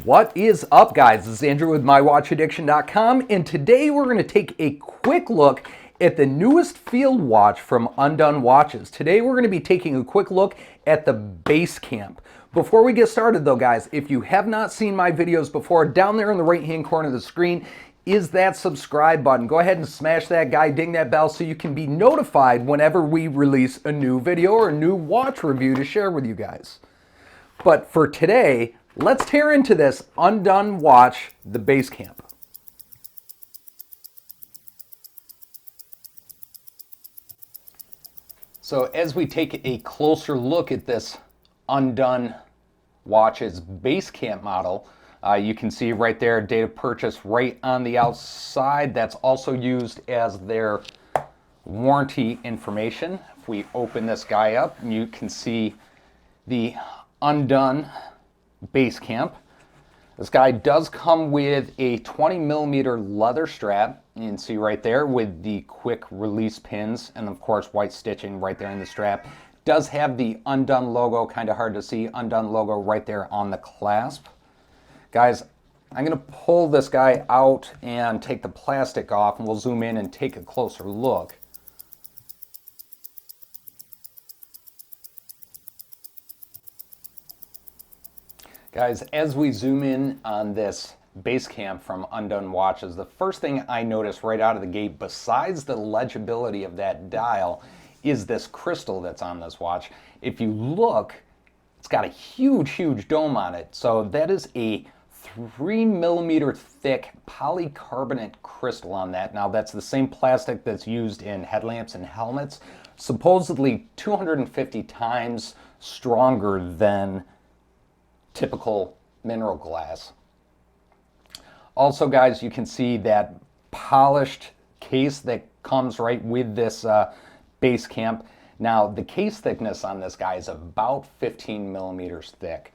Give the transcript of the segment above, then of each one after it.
What is up, guys? This is Andrew with MyWatchAddiction.com, and today we're going to take a quick look at the newest field watch from Undone Watches. Today we're going to be taking a quick look at the Basecamp. Before we get started though, guys, if you have not seen my videos before, down there in the right hand corner of the screen is that subscribe button. Go ahead and smash that guy, ding that bell so you can be notified whenever we release a new video or a new watch review to share with you guys. But for today, let's tear into this Undone watch, the Basecamp. So as we take a closer look at this Undone Watches Basecamp model, you can see right there, date of purchase right on the outside. That's also used as their warranty information. If we open this guy up, you can see the Undone Basecamp. This guy does come with a 20mm leather strap. You can see right there with the quick release pins and of course white stitching right there in the strap. Does have the Undone logo, kind of hard to see, Undone logo right there on the clasp. Guys, I'm going to pull this guy out and take the plastic off, and we'll zoom in and take a closer look. Guys, as we zoom in on this Basecamp from Undone Watches, the first thing I notice right out of the gate, besides the legibility of that dial, is this crystal that's on this watch. If you look, it's got a huge dome on it. So that is a 3mm thick polycarbonate crystal on that. Now that's the same plastic that's used in headlamps and helmets, supposedly 250 times stronger than typical mineral glass. Also, guys, you can see that polished case that comes right with this Basecamp. Now, the case thickness on this guy is about 15mm thick.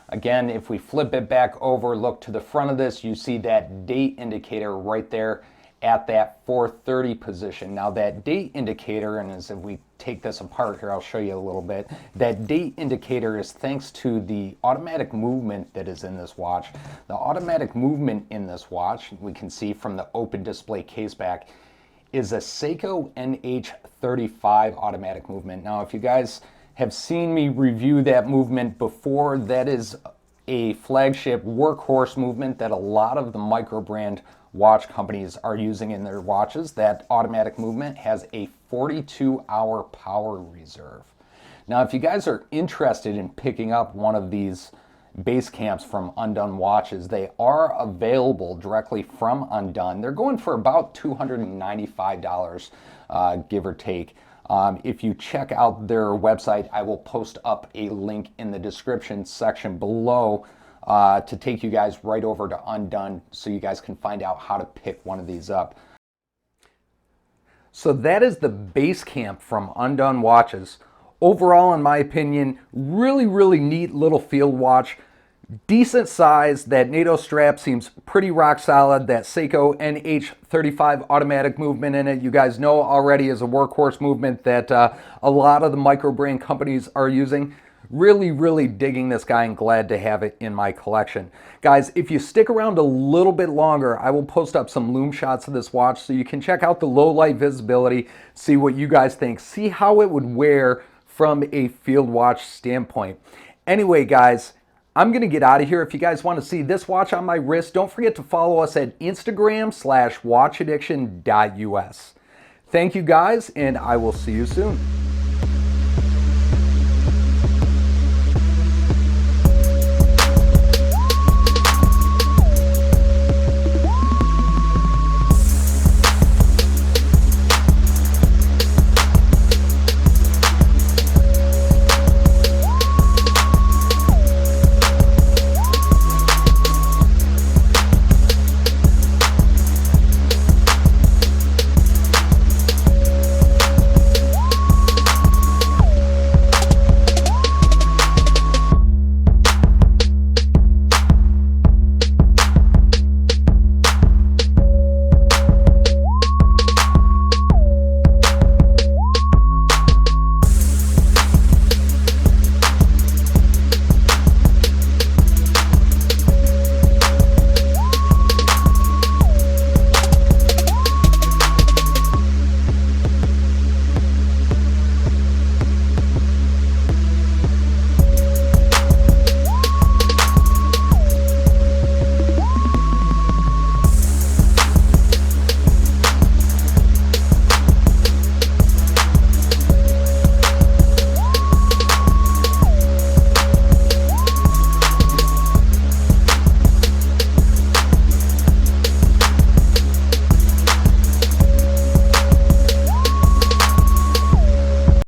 Again, if we flip it back over, look to the front of this, you see that date indicator right there at that 4:30 position. Now that date indicator, and as if we take this apart here, I'll show you a little bit. That date indicator is thanks to the automatic movement that is in this watch. The automatic movement in this watch, we can see from the open display case back, is a Seiko NH35 automatic movement. Now, if you guys have seen me review that movement before, that is a flagship workhorse movement that a lot of the micro brand watch companies are using in their watches. That automatic movement has a 42-hour power reserve. Now, if you guys are interested in picking up one of these Basecamps from Undone Watches, they are available directly from Undone. They're going for about $295, give or take. If you check out their website, I will post up a link in the description section below to take you guys right over to Undone so you guys can find out how to pick one of these up. So that is the Basecamp from Undone Watches. Overall, in my opinion, really neat little field watch. Decent size. That NATO strap seems pretty rock solid. That Seiko NH35 automatic movement in it, you guys know already, is a workhorse movement that a lot of the micro brand companies are using. Really digging this guy and glad to have it in my collection. Guys, if you stick around a little bit longer, I will post up some loom shots of this watch so you can check out the low light visibility, see what you guys think, see how it would wear from a field watch standpoint. Anyway, guys, I'm going to get out of here. If you guys want to see this watch on my wrist, don't forget to follow us at Instagram/watchaddiction.us. Thank you guys, and I will see you soon.